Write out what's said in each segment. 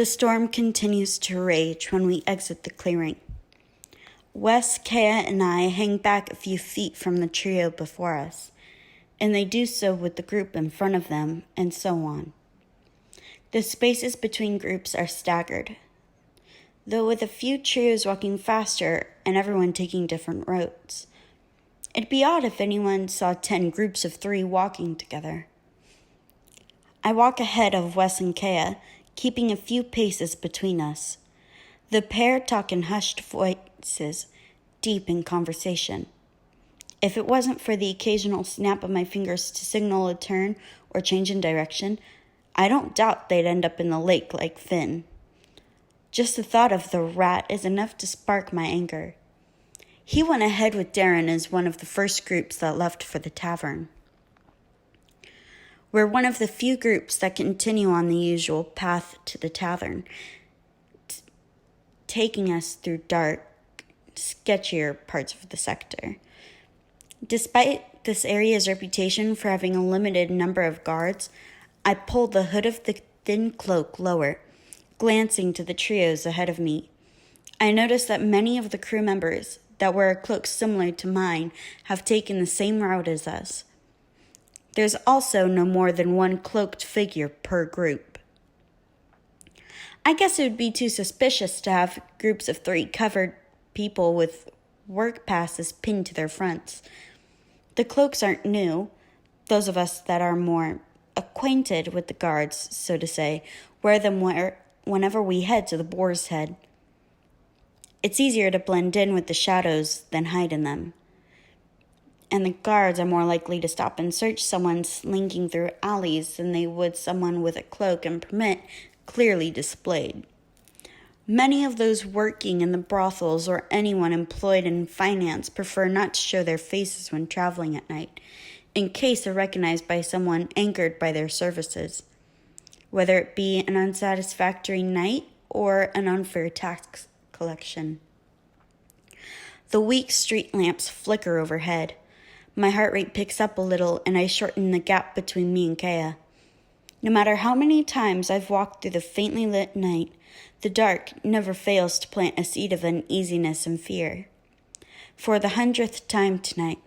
The storm continues to rage when we exit the clearing. Wes, Kea, and I hang back a few feet from the trio before us, and they do so with the group in front of them, and so on. The spaces between groups are staggered, though with a few trios walking faster and everyone taking different routes. It'd be odd if anyone saw 10 groups of 3 walking together. I walk ahead of Wes and Kea, keeping a few paces between us. The pair talk in hushed voices, deep in conversation. If it wasn't for the occasional snap of my fingers to signal a turn or change in direction, I don't doubt they'd end up in the lake like Finn. Just the thought of the rat is enough to spark my anger. He went ahead with Darren as one of the first groups that left for the tavern. We're one of the few groups that continue on the usual path to the tavern, taking us through dark, sketchier parts of the sector. Despite this area's reputation for having a limited number of guards, I pull the hood of the thin cloak lower, glancing to the trios ahead of me. I notice that many of the crew members that wear a cloak similar to mine have taken the same route as us. There's also no more than one cloaked figure per group. I guess it would be too suspicious to have groups of 3 covered people with work passes pinned to their fronts. The cloaks aren't new. Those of us that are more acquainted with the guards, so to say, wear them whenever we head to the Boar's Head. It's easier to blend in with the shadows than hide in them. And the guards are more likely to stop and search someone slinking through alleys than they would someone with a cloak and permit clearly displayed. Many of those working in the brothels or anyone employed in finance prefer not to show their faces when traveling at night, in case they're recognized by someone anchored by their services, whether it be an unsatisfactory night or an unfair tax collection. The weak street lamps flicker overhead. My heart rate picks up a little, and I shorten the gap between me and Kea. No matter how many times I've walked through the faintly lit night, the dark never fails to plant a seed of uneasiness and fear. For the 100th time tonight,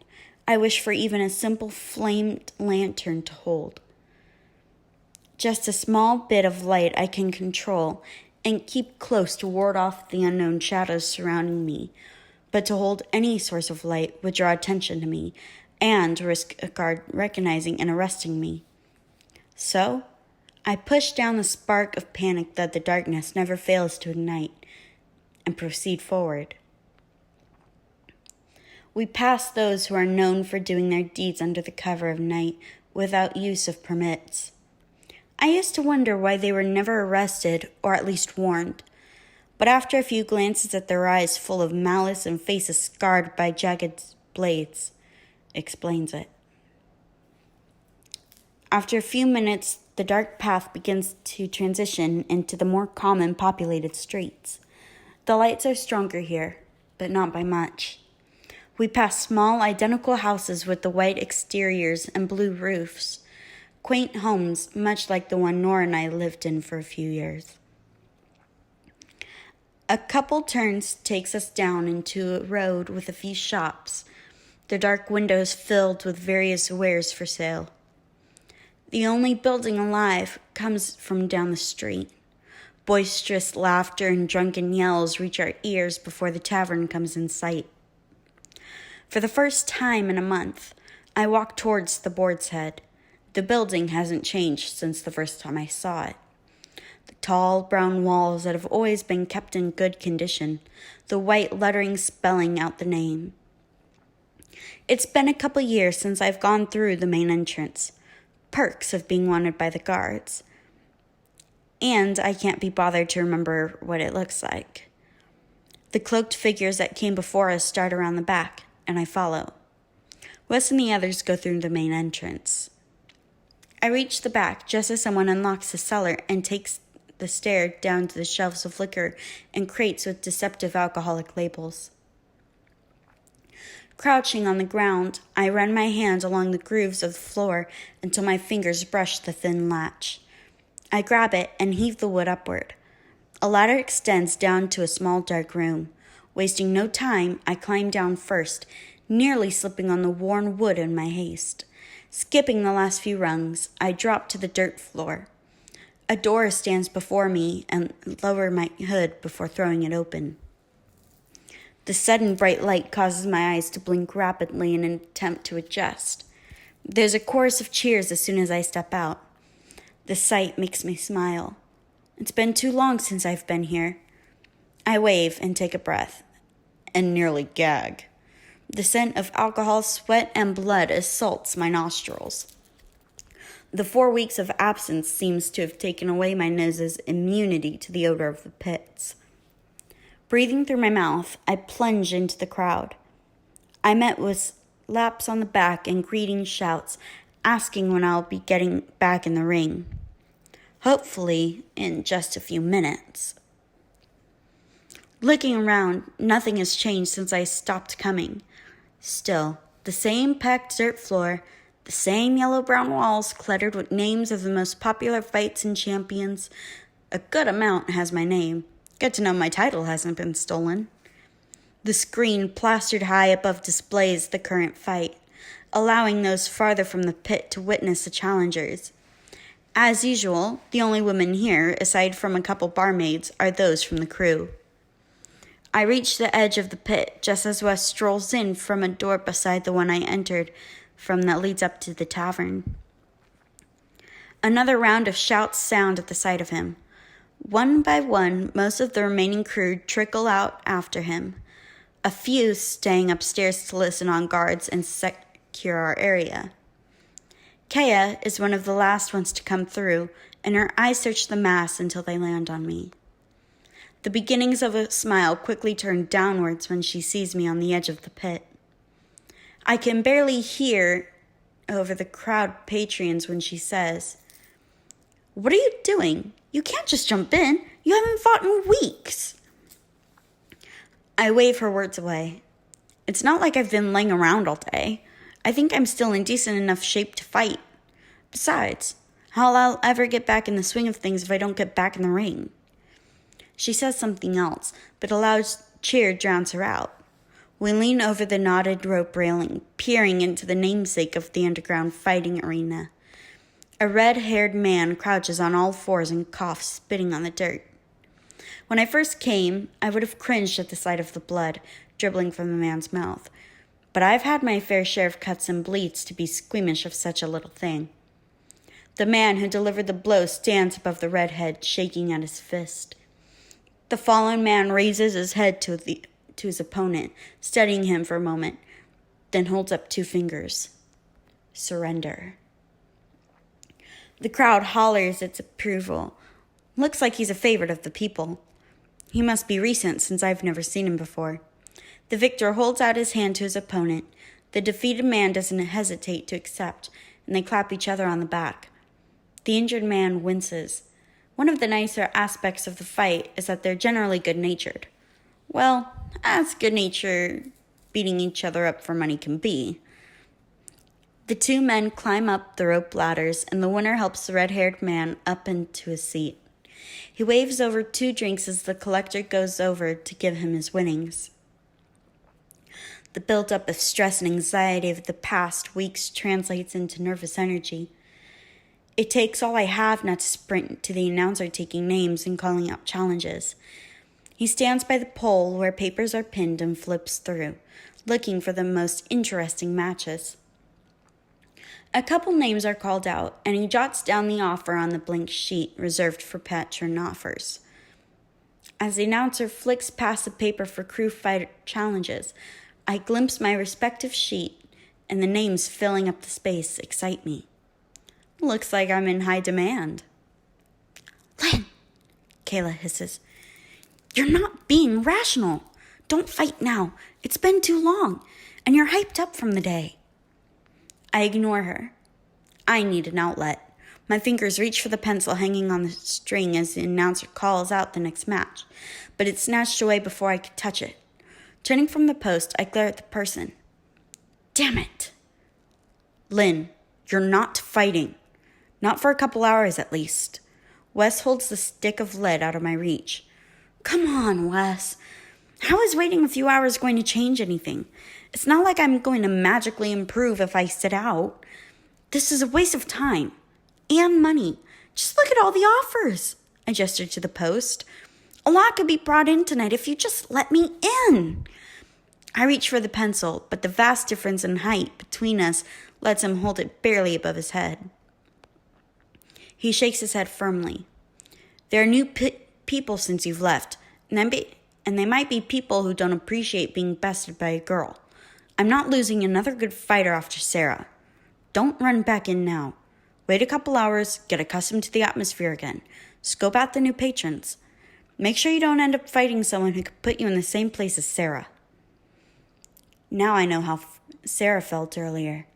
I wish for even a simple flamed lantern to hold. Just a small bit of light I can control and keep close to ward off the unknown shadows surrounding me, but to hold any source of light would draw attention to me and risk a guard recognizing and arresting me. So, I push down the spark of panic that the darkness never fails to ignite and proceed forward. We pass those who are known for doing their deeds under the cover of night without use of permits. I used to wonder why they were never arrested or at least warned, but after a few glances at their eyes full of malice and faces scarred by jagged blades, explains it. After a few minutes, the dark path begins to transition into the more common populated streets. The lights are stronger here, but not by much. We pass small, identical houses with the white exteriors and blue roofs, quaint homes much like the one Nora and I lived in for a few years. A couple turns takes us down into a road with a few shops, their dark windows filled with various wares for sale. The only building alive comes from down the street. Boisterous laughter and drunken yells reach our ears before the tavern comes in sight. For the first time in a month, I walk towards the Boar's Head. The building hasn't changed since the first time I saw it. The tall brown walls that have always been kept in good condition, the white lettering spelling out the name. It's been a couple years since I've gone through the main entrance. Perks of being wanted by the guards. And I can't be bothered to remember what it looks like. The cloaked figures that came before us start around the back, and I follow. Wes and the others go through the main entrance. I reach the back just as someone unlocks the cellar and takes the stair down to the shelves of liquor and crates with deceptive alcoholic labels. Crouching on the ground, I run my hand along the grooves of the floor until my fingers brush the thin latch. I grab it and heave the wood upward. A ladder extends down to a small dark room. Wasting no time, I climb down first, nearly slipping on the worn wood in my haste. Skipping the last few rungs, I drop to the dirt floor. A door stands before me and lower my hood before throwing it open. The sudden bright light causes my eyes to blink rapidly in an attempt to adjust. There's a chorus of cheers as soon as I step out. The sight makes me smile. It's been too long since I've been here. I wave and take a breath, and nearly gag. The scent of alcohol, sweat, and blood assaults my nostrils. The 4 weeks of absence seems to have taken away my nose's immunity to the odor of the pits. Breathing through my mouth, I plunge into the crowd. I met with slaps on the back and greeting shouts, asking when I'll be getting back in the ring. Hopefully, in just a few minutes. Looking around, nothing has changed since I stopped coming. Still, the same packed dirt floor, the same yellow-brown walls cluttered with names of the most popular fights and champions. A good amount has my name. Good to know my title hasn't been stolen. The screen plastered high above displays the current fight, allowing those farther from the pit to witness the challengers. As usual, the only women here, aside from a couple barmaids, are those from the crew. I reach the edge of the pit just as Wes strolls in from a door beside the one I entered from that leads up to the tavern. Another round of shouts sound at the sight of him. One by one, most of the remaining crew trickle out after him, a few staying upstairs to listen on guards and secure our area. Kea is one of the last ones to come through, and her eyes search the mass until they land on me. The beginnings of a smile quickly turn downwards when she sees me on the edge of the pit. I can barely hear over the crowd patrons when she says, "What are you doing? You can't just jump in. You haven't fought in weeks." I wave her words away. It's not like I've been laying around all day. I think I'm still in decent enough shape to fight. Besides, how'll I ever get back in the swing of things if I don't get back in the ring? She says something else, but a loud cheer drowns her out. We lean over the knotted rope railing, peering into the namesake of the underground fighting arena. A red-haired man crouches on all fours and coughs, spitting on the dirt. When I first came, I would have cringed at the sight of the blood dribbling from the man's mouth, but I've had my fair share of cuts and bleeds to be squeamish of such a little thing. The man who delivered the blow stands above the redhead, shaking at his fist. The fallen man raises his head to his opponent, studying him for a moment, then holds up 2 fingers. Surrender. The crowd hollers its approval. Looks like he's a favorite of the people. He must be recent, since I've never seen him before. The victor holds out his hand to his opponent. The defeated man doesn't hesitate to accept, and they clap each other on the back. The injured man winces. One of the nicer aspects of the fight is that they're generally good-natured. Well, as good-natured beating each other up for money can be. The 2 men climb up the rope ladders, and the winner helps the red-haired man up into his seat. He waves over 2 drinks as the collector goes over to give him his winnings. The build-up of stress and anxiety of the past weeks translates into nervous energy. It takes all I have not to sprint to the announcer taking names and calling out challenges. He stands by the pole where papers are pinned and flips through, looking for the most interesting matches. A couple names are called out, and he jots down the offer on the blank sheet reserved for patron offers. As the announcer flicks past the paper for crew fight challenges, I glimpse my respective sheet, and the names filling up the space excite me. Looks like I'm in high demand. "Lynn," Kayla hisses, "you're not being rational. Don't fight now. It's been too long, and you're hyped up from the day." I ignore her. I need an outlet. My fingers reach for the pencil hanging on the string as the announcer calls out the next match, but it's snatched away before I could touch it. Turning from the post, I glare at the person. "Damn it." "Lynn, you're not fighting. Not for a couple hours, at least." Wes holds the stick of lead out of my reach. Come on, Wes. How is waiting a few hours going to change anything? It's not like I'm going to magically improve if I sit out. This is a waste of time and money. Just look at all the offers. I gestured to the post. A lot could be brought in tonight if you just let me in. I reach for the pencil, but the vast difference in height between us lets him hold it barely above his head. He shakes his head firmly. There are new people since you've left, and they might be people who don't appreciate being bested by a girl. I'm not losing another good fighter after Sarah. Don't run back in now. Wait a couple hours, get accustomed to the atmosphere again. Scope out the new patrons. Make sure you don't end up fighting someone who could put you in the same place as Sarah. Now I know how Sarah felt earlier.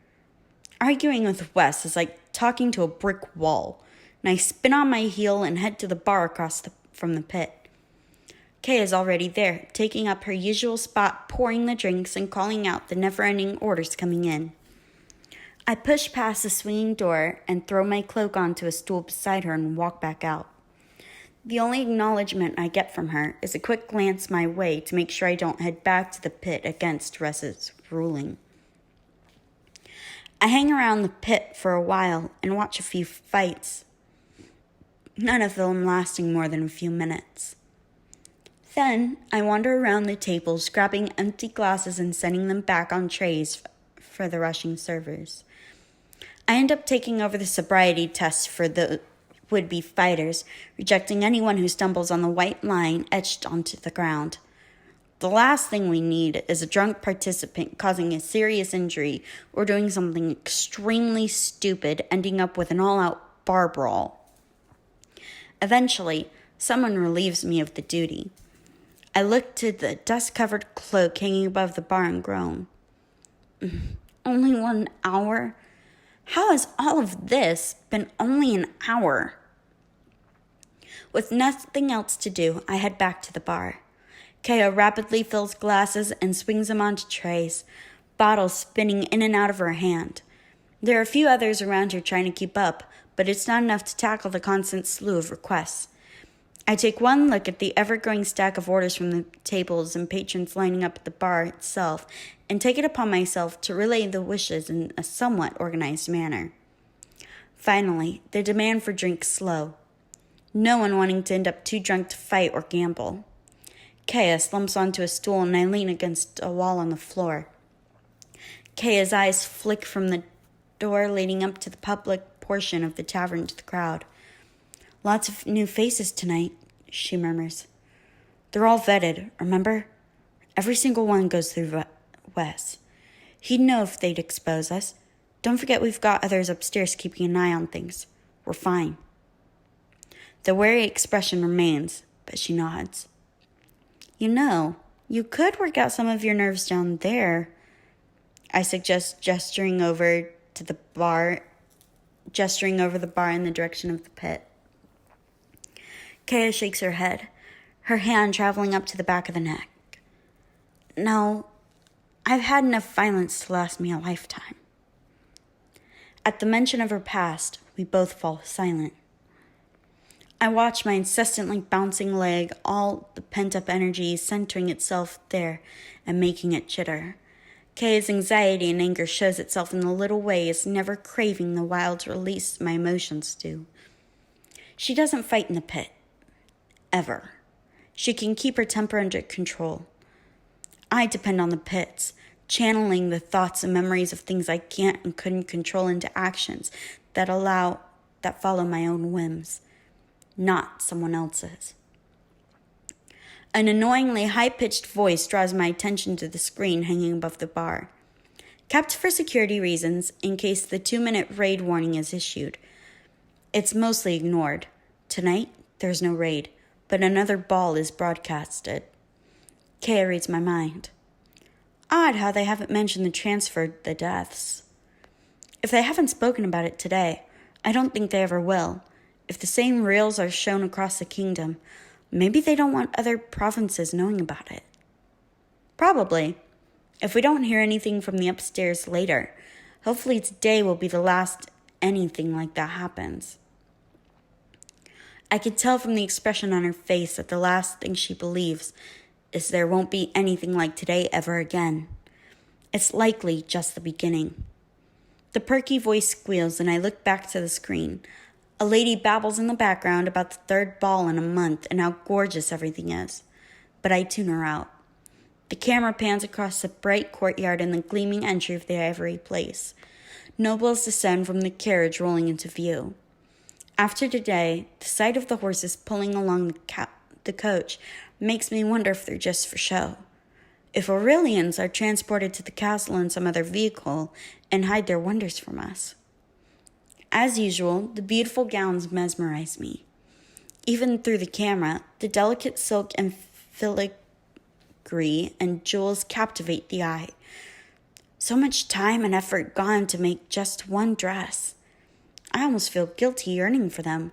Arguing with Wes is like talking to a brick wall, and I spin on my heel and head to the bar across from the pit. Kay is already there, taking up her usual spot, pouring the drinks and calling out the never-ending orders coming in. I push past the swinging door and throw my cloak onto a stool beside her and walk back out. The only acknowledgement I get from her is a quick glance my way to make sure I don't head back to the pit against Russ's ruling. I hang around the pit for a while and watch a few fights, none of them lasting more than a few minutes. Then I wander around the tables, grabbing empty glasses and sending them back on trays for the rushing servers. I end up taking over the sobriety test for the would-be fighters, rejecting anyone who stumbles on the white line etched onto the ground. The last thing we need is a drunk participant causing a serious injury or doing something extremely stupid, ending up with an all-out bar brawl. Eventually, someone relieves me of the duty. I look to the dust-covered cloak hanging above the bar and groan. Only 1 hour? How has all of this been only an hour? With nothing else to do, I head back to the bar. Kaya rapidly fills glasses and swings them onto trays, bottles spinning in and out of her hand. There are a few others around her trying to keep up, but it's not enough to tackle the constant slew of requests. I take one look at the ever-growing stack of orders from the tables and patrons lining up at the bar itself, and take it upon myself to relay the wishes in a somewhat organized manner. Finally, the demand for drinks slow. No one wanting to end up too drunk to fight or gamble. Kaya slumps onto a stool and I lean against a wall on the floor. Kaya's eyes flick from the door leading up to the public portion of the tavern to the crowd. Lots of new faces tonight, she murmurs. They're all vetted, remember? Every single one goes through Wes. He'd know if they'd expose us. Don't forget we've got others upstairs keeping an eye on things. We're fine. The wary expression remains, but she nods. You know, you could work out some of your nerves down there, I suggest, gesturing over the bar in the direction of the pit. Kaya shakes her head, her hand traveling up to the back of the neck. No, I've had enough violence to last me a lifetime. At the mention of her past, we both fall silent. I watch my incessantly bouncing leg, all the pent-up energy centering itself there and making it chitter. Kaya's anxiety and anger shows itself in the little ways, never craving the wild release my emotions do. She doesn't fight in the pit. Ever. She can keep her temper under control. I depend on the pits, channeling the thoughts and memories of things I can't and couldn't control into actions that follow my own whims, not someone else's. An annoyingly high-pitched voice draws my attention to the screen hanging above the bar. Kept for security reasons, in case the 2-minute raid warning is issued. It's mostly ignored. Tonight, there's no raid, but another ball is broadcasted. Kaya reads my mind. Odd how they haven't mentioned the deaths. If they haven't spoken about it today, I don't think they ever will. If the same reels are shown across the kingdom, maybe they don't want other provinces knowing about it. Probably. If we don't hear anything from the upstairs later, hopefully today will be the last anything like that happens. I could tell from the expression on her face that the last thing she believes is there won't be anything like today ever again. It's likely just the beginning. The perky voice squeals and I look back to the screen. A lady babbles in the background about the third ball in a month and how gorgeous everything is. But I tune her out. The camera pans across the bright courtyard and the gleaming entry of the Ivory Place. Nobles descend from the carriage rolling into view. After today, the sight of the horses pulling along the coach makes me wonder if they're just for show. If Aurelians are transported to the castle in some other vehicle and hide their wonders from us. As usual, the beautiful gowns mesmerize me. Even through the camera, the delicate silk and filigree and jewels captivate the eye. So much time and effort gone to make just one dress. I almost feel guilty yearning for them,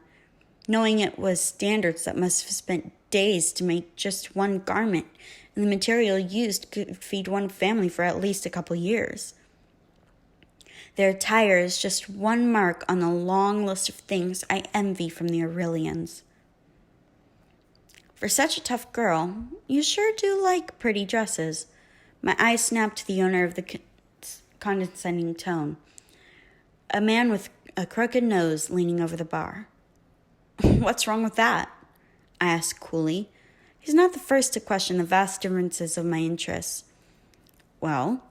knowing it was standards that must have spent days to make just one garment, and the material used could feed one family for at least a couple years. Their attire is just one mark on the long list of things I envy from the Aurelians. For such a tough girl, you sure do like pretty dresses. My eyes snapped to the owner of the condescending tone. A man with a crooked nose leaning over the bar. What's wrong with that? I asked coolly. He's not the first to question the vast differences of my interests. Well,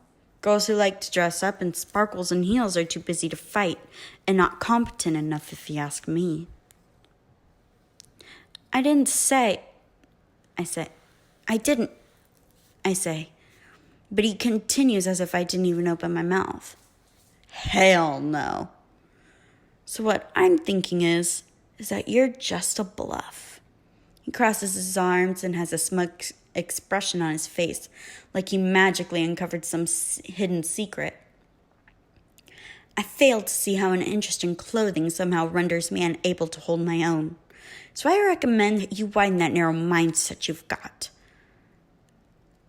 girls who like to dress up in sparkles and heels are too busy to fight and not competent enough if you ask me. I didn't say, but he continues as if I didn't even open my mouth. Hell no. So what I'm thinking is that you're just a bluff. He crosses his arms and has a smug expression on his face, like he magically uncovered some hidden secret. I fail to see how an interest in clothing somehow renders me unable to hold my own. So I recommend that you widen that narrow mindset you've got.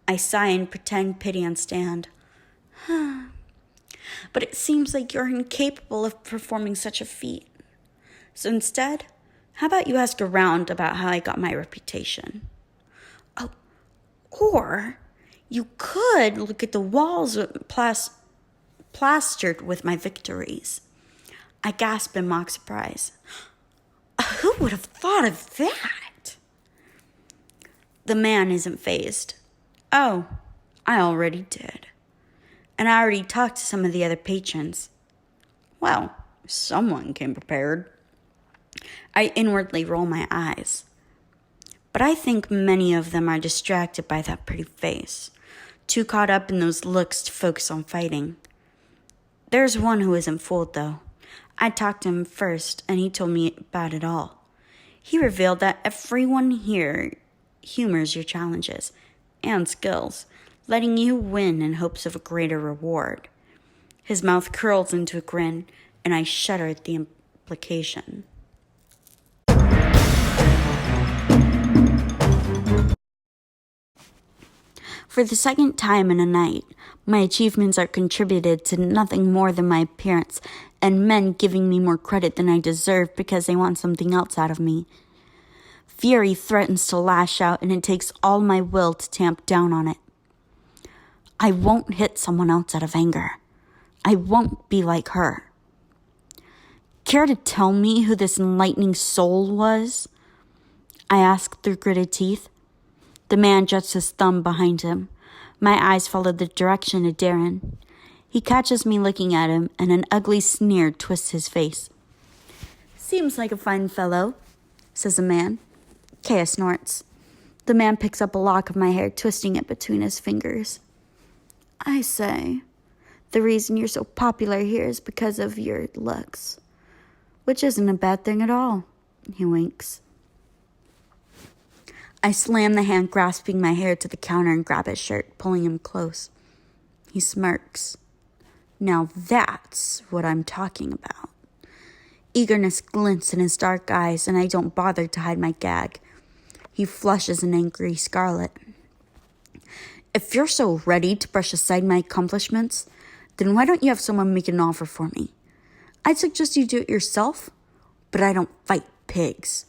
I sigh and pretend pity on stand. But it seems like you're incapable of performing such a feat. So instead, how about you ask around about how I got my reputation? Oh, or you could look at the walls plastered with my victories. I gasp in mock surprise. Who would have thought of that? The man isn't fazed. Oh, I already did. And I already talked to some of the other patrons. Well, someone came prepared. I inwardly roll my eyes. But I think many of them are distracted by that pretty face, too caught up in those looks to focus on fighting. There's one who isn't fooled, though. I talked to him first, and he told me about it all. He revealed that everyone here humors your challenges and skills, letting you win in hopes of a greater reward. His mouth curls into a grin, and I shudder at the implication. For the second time in a night, my achievements are contributed to nothing more than my appearance, and men giving me more credit than I deserve because they want something else out of me. Fury threatens to lash out, and it takes all my will to tamp down on it. I won't hit someone else out of anger. I won't be like her. Care to tell me who this enlightening soul was? I asked through gritted teeth. The man juts his thumb behind him. My eyes follow the direction of Darren. He catches me looking at him, and an ugly sneer twists his face. Seems like a fine fellow, says the man. Kea snorts. The man picks up a lock of my hair, twisting it between his fingers. I say, the reason you're so popular here is because of your looks, which isn't a bad thing at all, he winks. I slam the hand grasping my hair to the counter and grab his shirt, pulling him close. He smirks. Now that's what I'm talking about. Eagerness glints in his dark eyes, and I don't bother to hide my gag. He flushes an angry scarlet. If you're so ready to brush aside my accomplishments, then why don't you have someone make an offer for me? I'd suggest you do it yourself, but I don't fight pigs.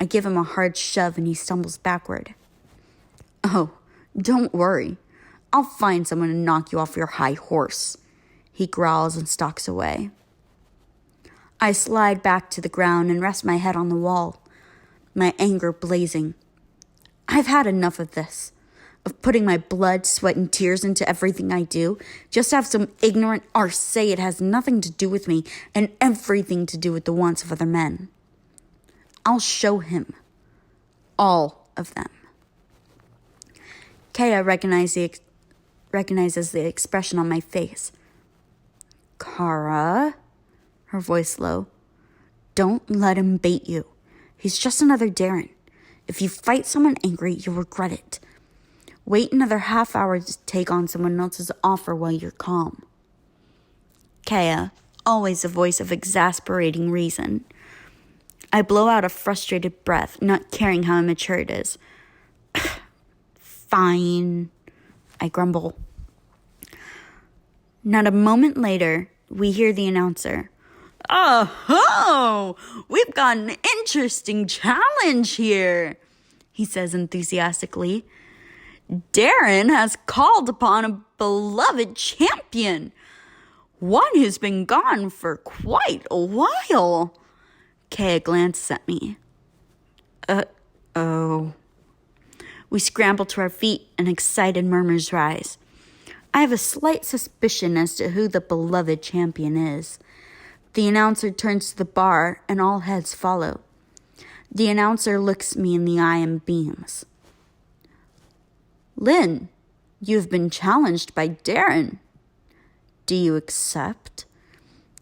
I give him a hard shove and he stumbles backward. "Oh, don't worry. I'll find someone to knock you off your high horse," he growls and stalks away. I slide back to the ground and rest my head on the wall, my anger blazing. I've had enough of this, of putting my blood, sweat, and tears into everything I do, just to have some ignorant arse say it has nothing to do with me and everything to do with the wants of other men. I'll show him. All of them. Kaya recognizes the expression on my face. "Kara," her voice low, "don't let him bait you. He's just another Darren. If you fight someone angry, you'll regret it. Wait another half hour to take on someone else's offer while you're calm." Kaya, always a voice of exasperating reason. I blow out a frustrated breath, not caring how immature it is. "Fine," I grumble. Not a moment later, we hear the announcer. "Oh, we've got an interesting challenge here," he says enthusiastically. "Darren has called upon a beloved champion, one who's been gone for quite a while." Kaya glances at me. Uh-oh. We scramble to our feet and excited murmurs rise. I have a slight suspicion as to who the beloved champion is. The announcer turns to the bar and all heads follow. The announcer looks me in the eye and beams. "Lynn, you've been challenged by Darren. Do you accept?"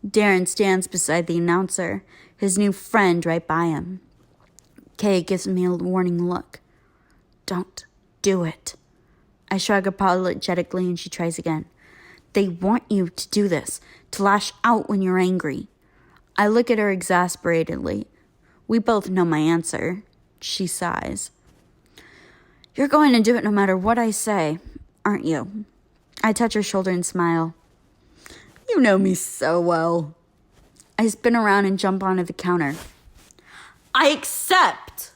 Darren stands beside the announcer, his new friend right by him. Kay gives me a warning look. "Don't do it." I shrug apologetically and she tries again. "They want you to do this, to lash out when you're angry." I look at her exasperatedly. We both know my answer. She sighs. "You're going to do it no matter what I say, aren't you?" I touch her shoulder and smile. "You know me so well." I spin around and jump onto the counter. "I accept!"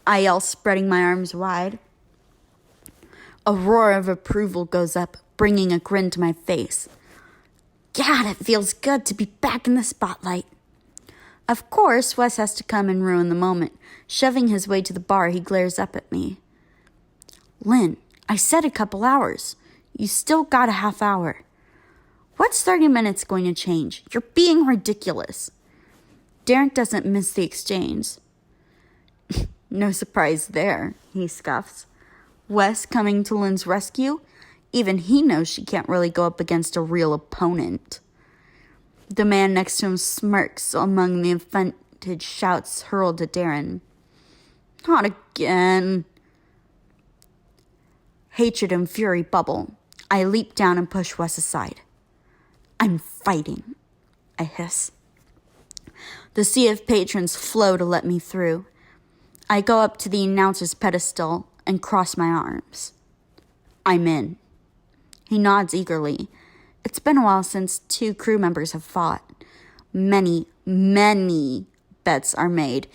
I yell, spreading my arms wide. A roar of approval goes up, bringing a grin to my face. God, it feels good to be back in the spotlight. Of course, Wes has to come and ruin the moment. Shoving his way to the bar, he glares up at me. "Lynn, I said a couple hours. You still got a half hour. What's 30 minutes going to change? You're being ridiculous." Darren doesn't miss the exchange. "No surprise there," he scoffs. Wes coming to Lynn's rescue? Even he knows she can't really go up against a real opponent. The man next to him smirks among the offended shouts hurled at Darren. "Not again." Hatred and fury bubble. I leap down and push Wes aside. "I'm fighting," I hiss. The sea of patrons flow to let me through. I go up to the announcer's pedestal and cross my arms. "I'm in." He nods eagerly. It's been a while since 2 crew members have fought. Many, many bets are made,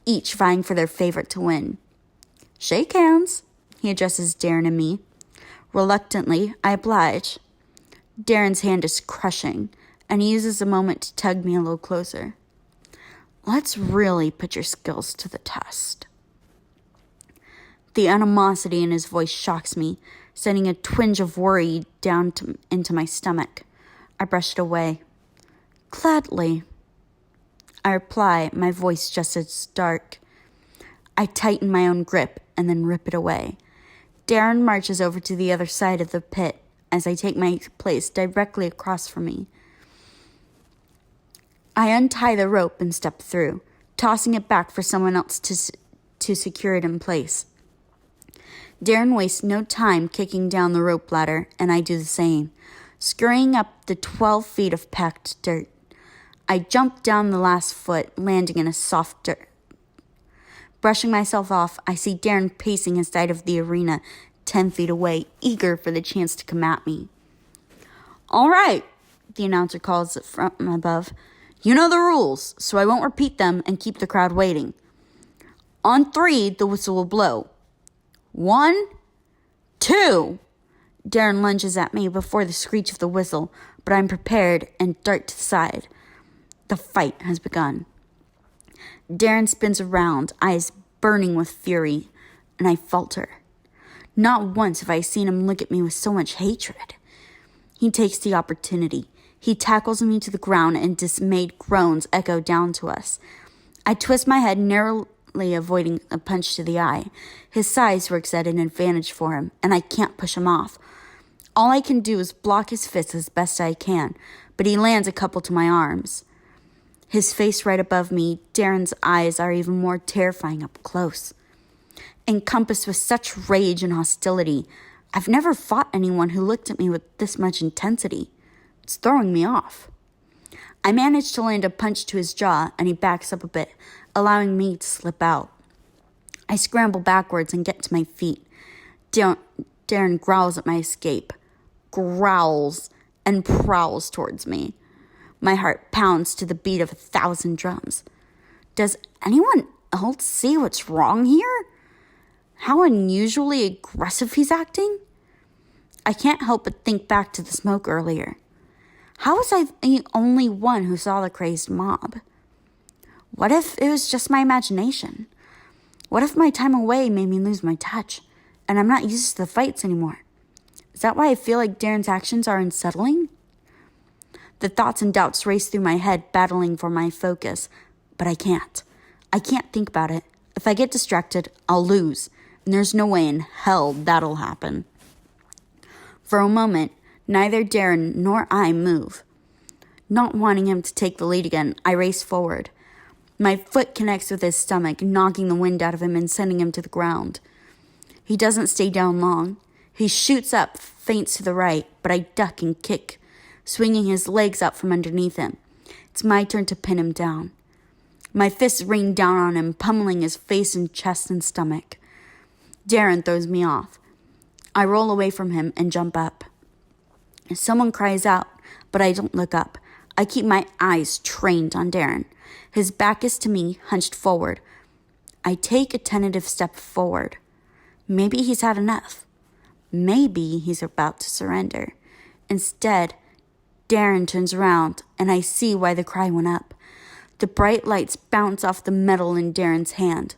each vying for their favorite to win. "Shake hands," he addresses Darren and me. Reluctantly, I oblige. Darren's hand is crushing, and he uses a moment to tug me a little closer. "Let's really put your skills to the test." The animosity in his voice shocks me, sending a twinge of worry down into my stomach. I brush it away. "Gladly," I reply, my voice just as dark. I tighten my own grip and then rip it away. Darren marches over to the other side of the pit as I take my place directly across from me. I untie the rope and step through, tossing it back for someone else to secure it in place. Darren wastes no time kicking down the rope ladder, and I do the same, scurrying up the 12 feet of packed dirt. I jump down the last foot, landing in a soft dirt. Brushing myself off, I see Darren pacing his side of the arena, 10 feet away, eager for the chance to come at me. "All right," the announcer calls from above. "You know the rules, so I won't repeat them and keep the crowd waiting. On 3, the whistle will blow. 1, 2. Darren lunges at me before the screech of the whistle, but I'm prepared and dart to the side. The fight has begun. Darren spins around, eyes burning with fury, and I falter. Not once have I seen him look at me with so much hatred. He takes the opportunity. He tackles me to the ground, and dismayed groans echo down to us. I twist my head, narrowly avoiding a punch to the eye. His size works at an advantage for him, and I can't push him off. All I can do is block his fists as best I can, but he lands a couple to my arms. His face right above me, Darren's eyes are even more terrifying up close. Encompassed with such rage and hostility, I've never fought anyone who looked at me with this much intensity. It's throwing me off. I manage to land a punch to his jaw, and he backs up a bit, allowing me to slip out. I scramble backwards and get to my feet. Darren growls at my escape, growls, and prowls towards me. My heart pounds to the beat of 1,000 drums. Does anyone else see what's wrong here? How unusually aggressive he's acting? I can't help but think back to the smoke earlier. How was I the only one who saw the crazed mob? What if it was just my imagination? What if my time away made me lose my touch, and I'm not used to the fights anymore? Is that why I feel like Darren's actions are unsettling? The thoughts and doubts race through my head, battling for my focus, but I can't. I can't think about it. If I get distracted, I'll lose, and there's no way in hell that'll happen. For a moment, neither Darren nor I move. Not wanting him to take the lead again, I race forward. My foot connects with his stomach, knocking the wind out of him and sending him to the ground. He doesn't stay down long. He shoots up, feints to the right, but I duck and kick, swinging his legs up from underneath him. It's my turn to pin him down. My fists rain down on him, pummeling his face and chest and stomach. Darren throws me off. I roll away from him and jump up. Someone cries out, but I don't look up. I keep my eyes trained on Darren. His back is to me, hunched forward. I take a tentative step forward. Maybe he's had enough. Maybe he's about to surrender. Instead, Darren turns around, and I see why the cry went up. The bright lights bounce off the metal in Darren's hand.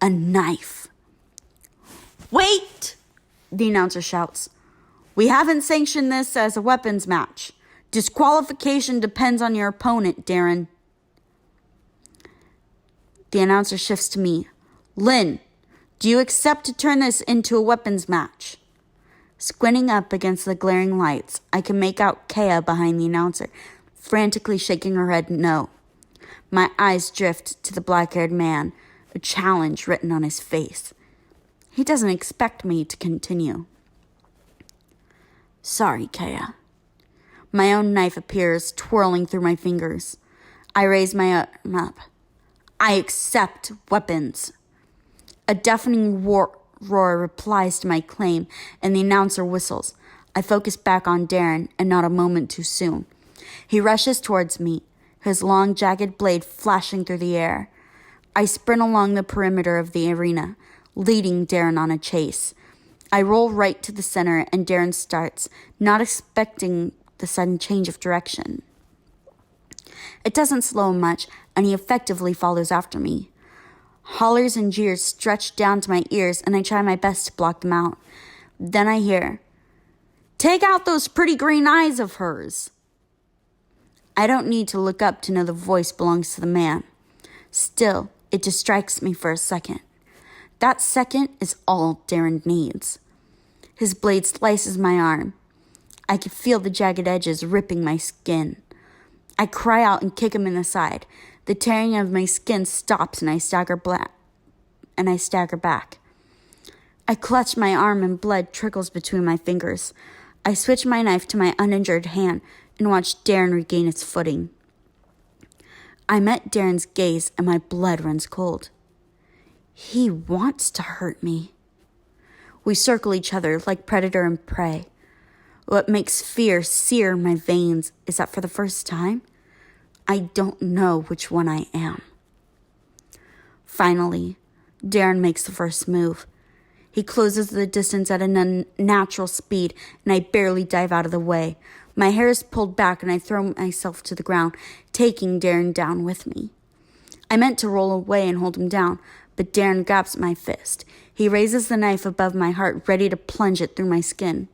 A knife. "Wait!" the announcer shouts. "We haven't sanctioned this as a weapons match. Disqualification depends on your opponent, Darren." The announcer shifts to me. "Lynn, do you accept to turn this into a weapons match?" Squinting up against the glaring lights, I can make out Kea behind the announcer, frantically shaking her head no. My eyes drift to the black-haired man, a challenge written on his face. He doesn't expect me to continue. "Sorry, Kea." My own knife appears, twirling through my fingers. I raise my arm up. "I accept weapons." A deafening roar replies to my claim, and the announcer whistles. I focus back on Darren, and not a moment too soon. He rushes towards me, his long, jagged blade flashing through the air. I sprint along the perimeter of the arena, leading Darren on a chase. I roll right to the center, and Darren starts, not expecting the sudden change of direction. It doesn't slow him much, and he effectively follows after me. Hollers and jeers stretch down to my ears, and I try my best to block them out. Then I hear, "Take out those pretty green eyes of hers." I don't need to look up to know the voice belongs to the man. Still, it distracts me for a second. That second is all Darren needs. His blade slices my arm. I can feel the jagged edges ripping my skin. I cry out and kick him in the side. The tearing of my skin stops, and I stagger back. I clutch my arm, and blood trickles between my fingers. I switch my knife to my uninjured hand and watch Darren regain its footing. I met Darren's gaze, and my blood runs cold. He wants to hurt me. We circle each other like predator and prey. What makes fear sear my veins is that for the first time, I don't know which one I am. Finally, Darren makes the first move. He closes the distance at an unnatural speed, and I barely dive out of the way. My hair is pulled back, and I throw myself to the ground, taking Darren down with me. I meant to roll away and hold him down, but Darren grabs my fist. He raises the knife above my heart, ready to plunge it through my skin.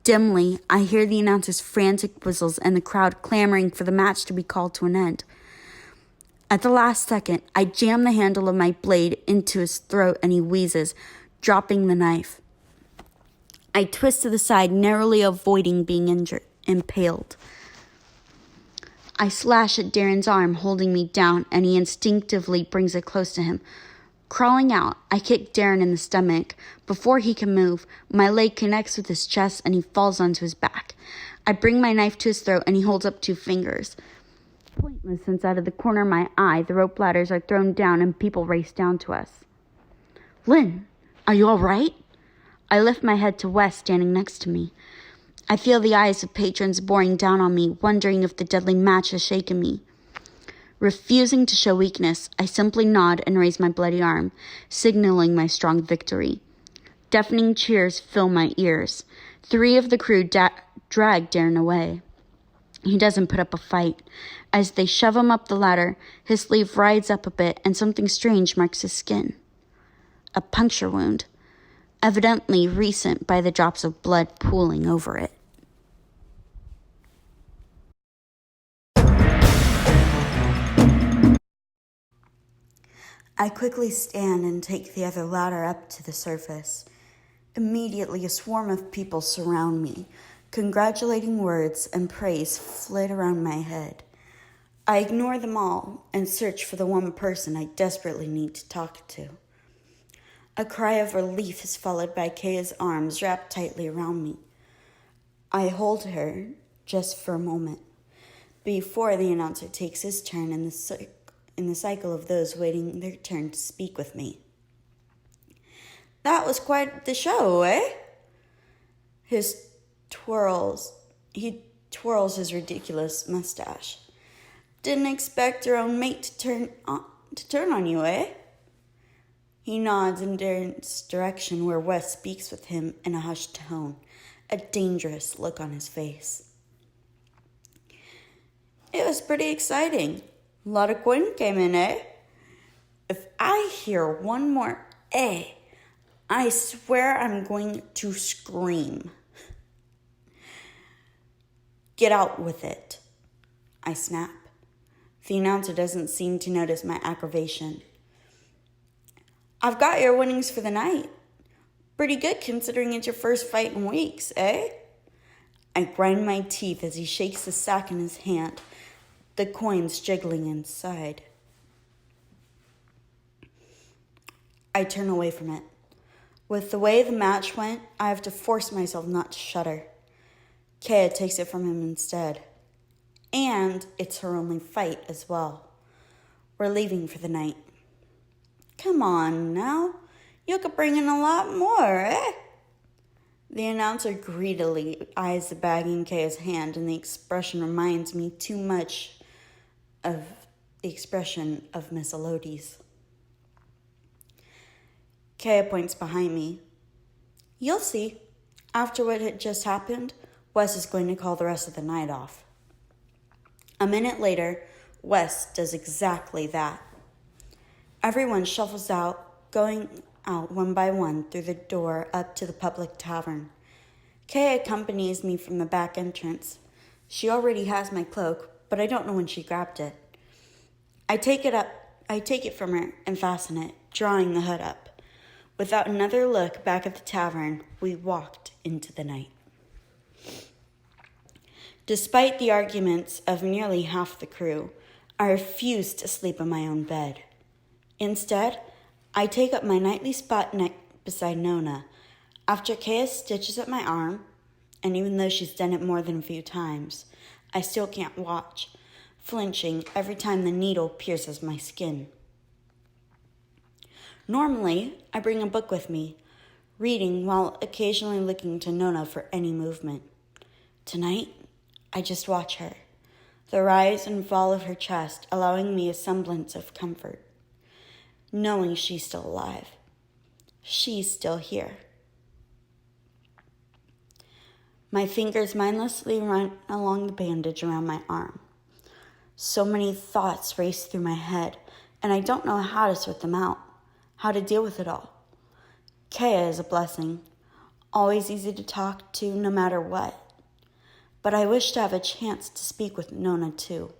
Dimly, I hear the announcer's frantic whistles and the crowd clamoring for the match to be called to an end. At the last second, I jam the handle of my blade into his throat and he wheezes, dropping the knife. I twist to the side, narrowly avoiding being impaled. I slash at Darren's arm, holding me down, and he instinctively brings it close to him. Crawling out, I kick Darren in the stomach. Before he can move, my leg connects with his chest and he falls onto his back. I bring my knife to his throat and he holds up 2 fingers. Pointless, since out of the corner of my eye, the rope ladders are thrown down and people race down to us. Lynn, are you all right? I lift my head to Wes, standing next to me. I feel the eyes of patrons boring down on me, wondering if the deadly match has shaken me. Refusing to show weakness, I simply nod and raise my bloody arm, signaling my strong victory. Deafening cheers fill my ears. 3 of the crew drag Darren away. He doesn't put up a fight. As they shove him up the ladder, his sleeve rides up a bit and something strange marks his skin. A puncture wound, evidently recent by the drops of blood pooling over it. I quickly stand and take the other ladder up to the surface. Immediately, a swarm of people surround me. Congratulating words and praise flit around my head. I ignore them all and search for the one person I desperately need to talk to. A cry of relief is followed by Kaya's arms wrapped tightly around me. I hold her just for a moment before the announcer takes his turn in the cycle of those waiting their turn to speak with me. That was quite the show, eh? He twirls his ridiculous mustache. Didn't expect your own mate to turn on you, eh? He nods in Darren's direction where Wes speaks with him in a hushed tone, a dangerous look on his face. It was pretty exciting. A lot of coin came in, eh? If I hear one more eh, I swear I'm going to scream. Get out with it, I snap. The announcer doesn't seem to notice my aggravation. I've got your winnings for the night. Pretty good considering it's your first fight in weeks, eh? I grind my teeth as he shakes the sack in his hand, the coins jiggling inside. I turn away from it. With the way the match went, I have to force myself not to shudder. Kaya takes it from him instead. And it's her only fight as well. We're leaving for the night. Come on now. You could bring in a lot more, eh? The announcer greedily eyes the bag in Kaya's hand, and the expression reminds me too much of the expression of Miss Elodie's. Kaya points behind me. You'll see. After what had just happened, Wes is going to call the rest of the night off. A minute later, Wes does exactly that. Everyone shuffles out, going out one by one through the door up to the public tavern. Kay accompanies me from the back entrance. She already has my cloak, but I don't know when she grabbed it. I take it from her and fasten it, drawing the hood up. Without another look back at the tavern, we walked into the night. Despite the arguments of nearly half the crew, I refused to sleep in my own bed. Instead, I take up my nightly spot beside Nona. After Kaya stitches at my arm, and even though she's done it more than a few times, I still can't watch, flinching every time the needle pierces my skin. Normally, I bring a book with me, reading while occasionally looking to Nona for any movement. Tonight, I just watch her, the rise and fall of her chest allowing me a semblance of comfort. knowing she's still alive. She's still here. My fingers mindlessly run along the bandage around my arm. So many thoughts race through my head, and I don't know how to sort them out, how to deal with it all. Kea is a blessing, always easy to talk to no matter what. But I wish to have a chance to speak with Nona too.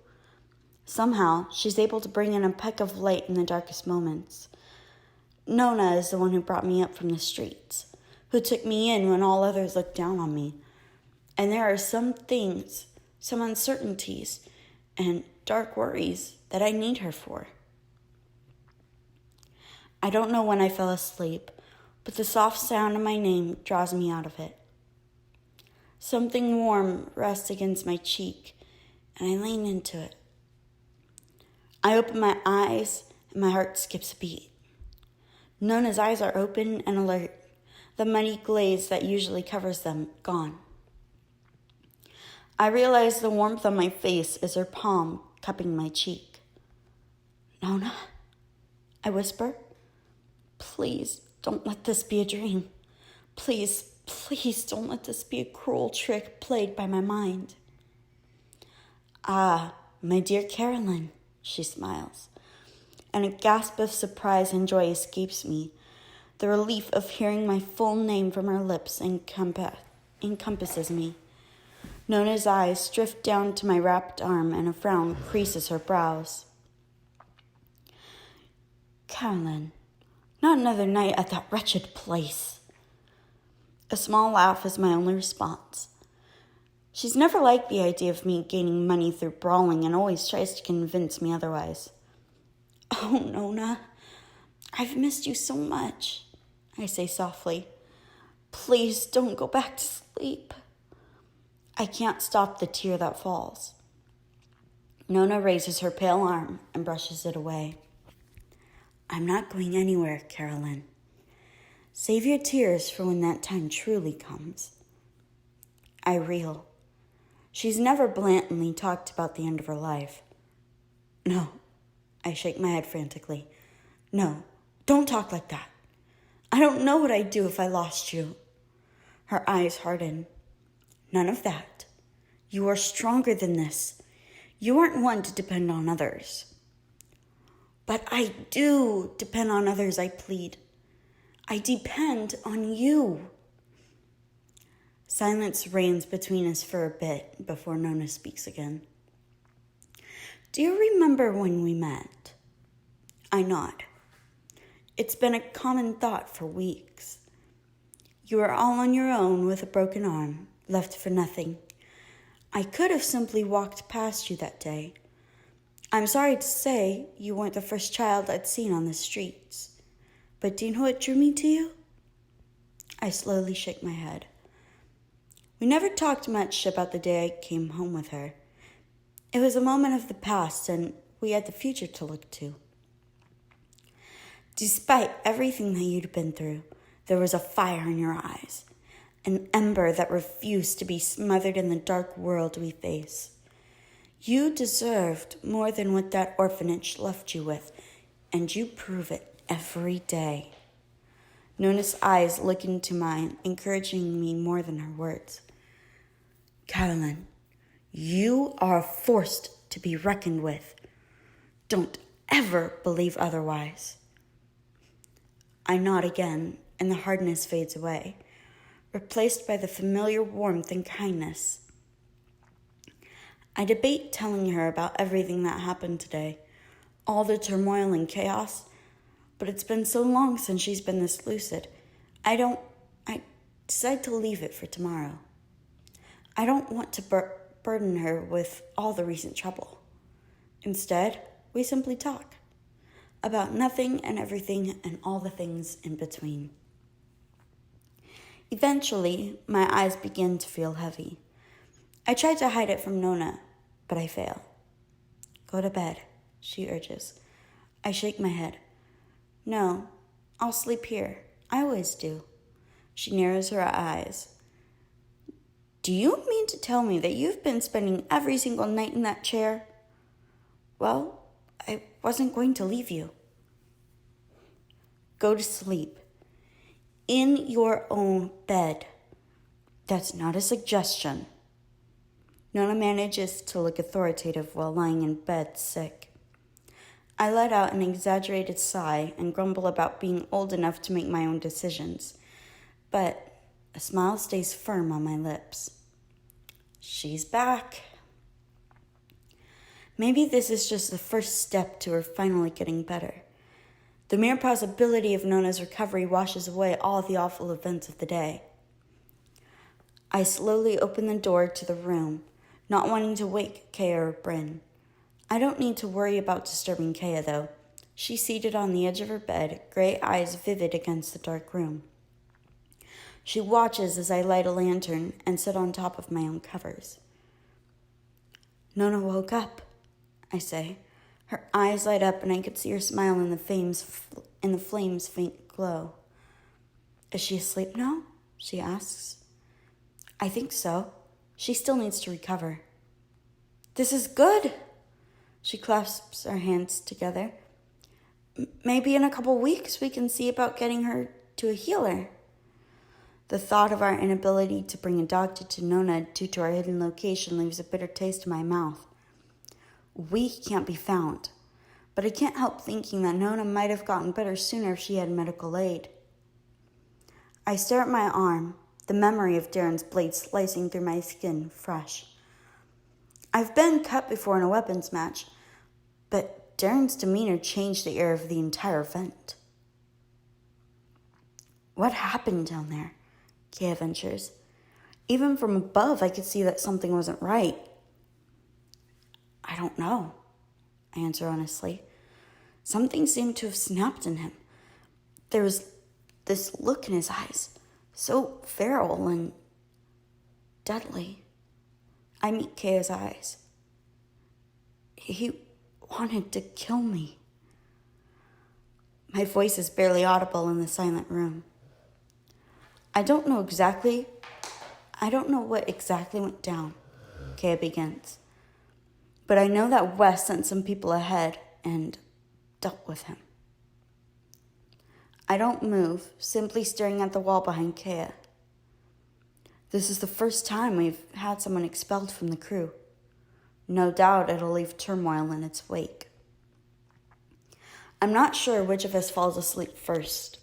Somehow, she's able to bring in a peck of light in the darkest moments. Nona is the one who brought me up from the streets, who took me in when all others looked down on me. And there are some things, some uncertainties, and dark worries that I need her for. I don't know when I fell asleep, but the soft sound of my name draws me out of it. Something warm rests against my cheek, and I lean into it. I open my eyes, and my heart skips a beat. Nona's eyes are open and alert, the muddy glaze that usually covers them gone. I realize the warmth on my face is her palm cupping my cheek. "Nona," I whisper, "please don't let this be a dream. Please, please don't let this be a cruel trick played by my mind." "Ah, my dear Carolyn," she smiles, and a gasp of surprise and joy escapes me. The relief of hearing my full name from her lips encompasses me. Nona's eyes drift down to my wrapped arm, and a frown creases her brows. "Carolyn, not another night at that wretched place." A small laugh is my only response. She's never liked the idea of me gaining money through brawling and always tries to convince me otherwise. "Oh, Nona, I've missed you so much," I say softly. "Please don't go back to sleep." I can't stop the tear that falls. Nona raises her pale arm and brushes it away. "I'm not going anywhere, Carolyn. Save your tears for when that time truly comes." I reel. She's never blatantly talked about the end of her life. "No," I shake my head frantically. "No, don't talk like that. I don't know what I'd do if I lost you." Her eyes harden. "None of that. You are stronger than this. You aren't one to depend on others." "But I do depend on others," I plead. "I depend on you." Silence reigns between us for a bit before Nona speaks again. "Do you remember when we met?" I nod. It's been a common thought for weeks. You were all on your own with a broken arm, left for nothing. I could have simply walked past you that day. I'm sorry to say you weren't the first child I'd seen on the streets. But do you know what drew me to you? I slowly shake my head. We never talked much about the day I came home with her. It was a moment of the past, and we had the future to look to. Despite everything that you'd been through, there was a fire in your eyes, an ember that refused to be smothered in the dark world we face. You deserved more than what that orphanage left you with, and you prove it every day. Nona's eyes look into mine, encouraging me more than her words. Carolyn, you are a force to be reckoned with. Don't ever believe otherwise. I nod again, and the hardness fades away, replaced by the familiar warmth and kindness. I debate telling her about everything that happened today, all the turmoil and chaos, but it's been so long since she's been this lucid. I decide to leave it for tomorrow. I don't want to burden her with all the recent trouble. Instead, we simply talk about nothing and everything and all the things in between. Eventually, my eyes begin to feel heavy. I try to hide it from Nona, but I fail. Go to bed, she urges. I shake my head. No, I'll sleep here. I always do. She narrows her eyes. Do you mean to tell me that you've been spending every single night in that chair? Well, I wasn't going to leave you. Go to sleep. In your own bed. That's not a suggestion. Nona manages to look authoritative while lying in bed, sick. I let out an exaggerated sigh and grumble about being old enough to make my own decisions, but a smile stays firm on my lips. She's back. Maybe this is just the first step to her finally getting better. The mere possibility of Nona's recovery washes away all the awful events of the day. I slowly open the door to the room, not wanting to wake Kea or Bryn. I don't need to worry about disturbing Kea, though. She's seated on the edge of her bed, gray eyes vivid against the dark room. She watches as I light a lantern and sit on top of my own covers. Nona woke up, I say. Her eyes light up and I could see her smile in the flame's faint glow. Is she asleep now? She asks. I think so. She still needs to recover. This is good. She clasps her hands together. Maybe in a couple weeks we can see about getting her to a healer. The thought of our inability to bring a doctor to Nona due to our hidden location leaves a bitter taste in my mouth. We can't be found, but I can't help thinking that Nona might have gotten better sooner if she had medical aid. I stare at my arm, the memory of Darren's blade slicing through my skin fresh. I've been cut before in a weapons match, but Darren's demeanor changed the air of the entire event. What happened down there? Kea ventures. Even from above, I could see that something wasn't right. I don't know, I answer honestly. Something seemed to have snapped in him. There was this look in his eyes, so feral and deadly. I meet Kea's eyes. He wanted to kill me. My voice is barely audible in the silent room. I don't know what exactly went down, Kea begins. But I know that Wes sent some people ahead and dealt with him. I don't move, simply staring at the wall behind Kea. This is the first time we've had someone expelled from the crew. No doubt it'll leave turmoil in its wake. I'm not sure which of us falls asleep first.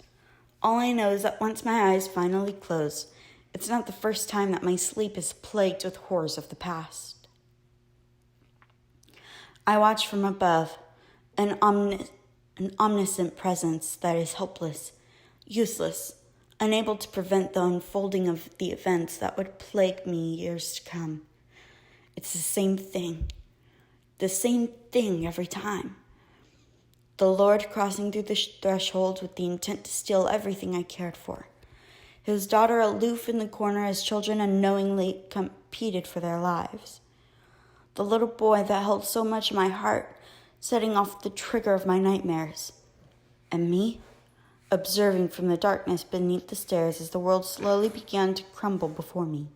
All I know is that once my eyes finally close, it's not the first time that my sleep is plagued with horrors of the past. I watch from above, an omniscient presence that is helpless, useless, unable to prevent the unfolding of the events that would plague me years to come. It's the same thing every time. The Lord crossing through the threshold with the intent to steal everything I cared for. His daughter aloof in the corner as children unknowingly competed for their lives. The little boy that held so much in my heart, setting off the trigger of my nightmares. And me, observing from the darkness beneath the stairs as the world slowly began to crumble before me.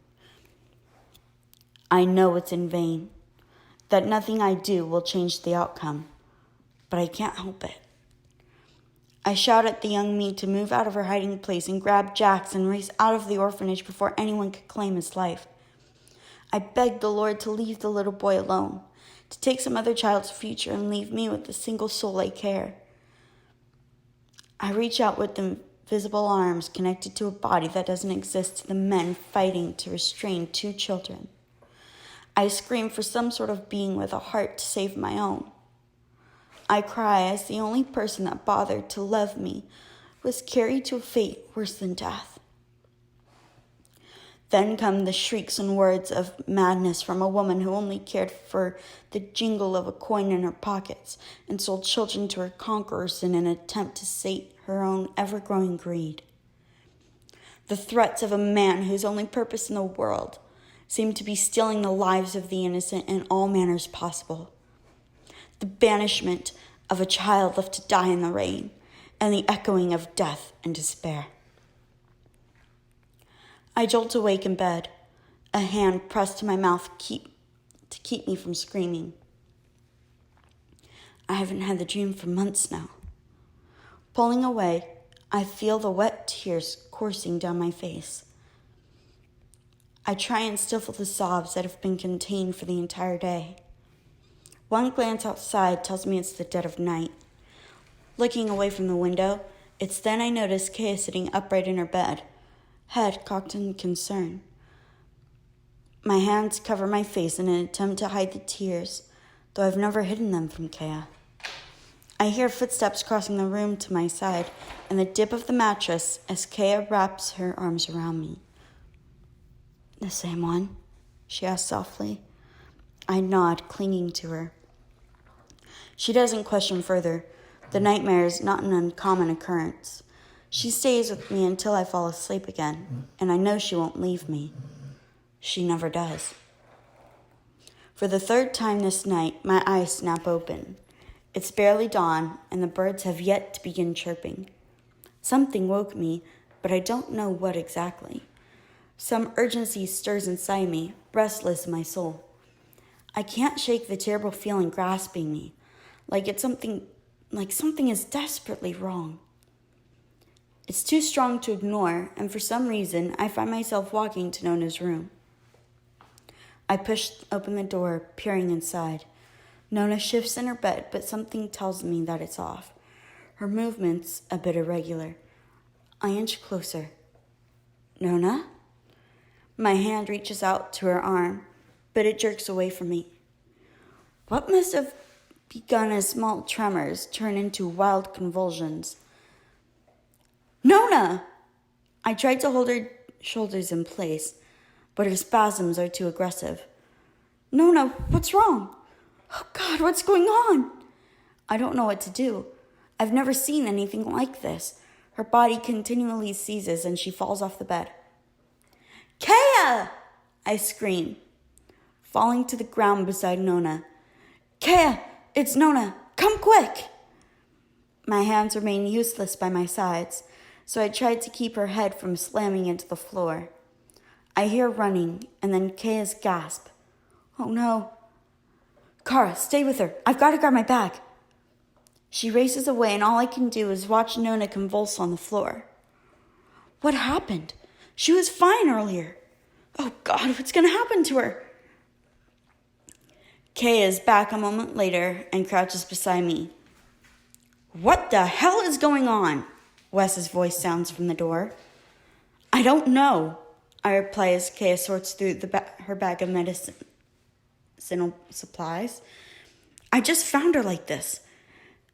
I know it's in vain, that nothing I do will change the outcome, but I can't help it. I shout at the young me to move out of her hiding place and grab Jax and race out of the orphanage before anyone could claim his life. I beg the Lord to leave the little boy alone, to take some other child's future and leave me with the single soul I care. I reach out with invisible arms connected to a body that doesn't exist to the men fighting to restrain 2 children. I scream for some sort of being with a heart to save my own. I cry as the only person that bothered to love me was carried to a fate worse than death. Then come the shrieks and words of madness from a woman who only cared for the jingle of a coin in her pockets and sold children to her conquerors in an attempt to sate her own ever-growing greed. The threats of a man whose only purpose in the world seemed to be stealing the lives of the innocent in all manners possible. The banishment of a child left to die in the rain, and the echoing of death and despair. I jolt awake in bed, a hand pressed to my mouth to keep me from screaming. I haven't had the dream for months now. Pulling away, I feel the wet tears coursing down my face. I try and stifle the sobs that have been contained for the entire day. One glance outside tells me it's the dead of night. Looking away from the window, it's then I notice Kaya sitting upright in her bed, head cocked in concern. My hands cover my face in an attempt to hide the tears, though I've never hidden them from Kaya. I hear footsteps crossing the room to my side and the dip of the mattress as Kaya wraps her arms around me. "The same one?" she asks softly. I nod, clinging to her. She doesn't question further. The nightmare is not an uncommon occurrence. She stays with me until I fall asleep again, and I know she won't leave me. She never does. For the third time this night, my eyes snap open. It's barely dawn, and the birds have yet to begin chirping. Something woke me, but I don't know what exactly. Some urgency stirs inside me, restless in my soul. I can't shake the terrible feeling grasping me, like something is desperately wrong. It's too strong to ignore, and for some reason, I find myself walking to Nona's room. I push open the door, peering inside. Nona shifts in her bed, but something tells me that it's off. Her movement's a bit irregular. I inch closer. "Nona?" My hand reaches out to her arm, but it jerks away from me. What must have begun as small tremors turn into wild convulsions? "Nona!" I tried to hold her shoulders in place, but her spasms are too aggressive. "Nona, what's wrong? Oh God, what's going on?" I don't know what to do. I've never seen anything like this. Her body continually seizes and she falls off the bed. "Kaya!" I scream, falling to the ground beside Nona. "Kaya, it's Nona. Come quick!" My hands remain useless by my sides, so I tried to keep her head from slamming into the floor. I hear running, and then Kaya's gasp. "Oh no." "Kara, stay with her. I've got to grab my bag." She races away, and all I can do is watch Nona convulse on the floor. What happened? She was fine earlier. Oh God, what's going to happen to her? Kaya is back a moment later and crouches beside me. "What the hell is going on?" Wes's voice sounds from the door. "I don't know," I reply as Kaya sorts through her bag of medicinal supplies. "I just found her like this."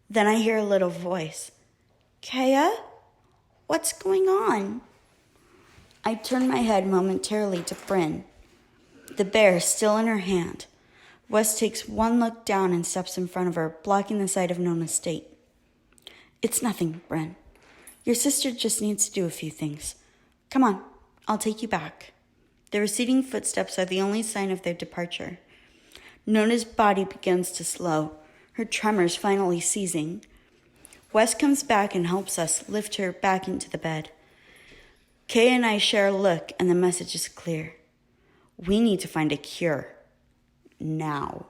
Then I hear a little voice. "Kaya? What's going on?" I turn my head momentarily to Bryn. The bear is still in her hand. Wes takes one look down and steps in front of her, blocking the sight of Nona's state. "It's nothing, Bryn. Your sister just needs to do a few things. Come on, I'll take you back." The receding footsteps are the only sign of their departure. Nona's body begins to slow, her tremors finally ceasing. Wes comes back and helps us lift her back into the bed. Kay and I share a look, and the message is clear. We need to find a cure. Now.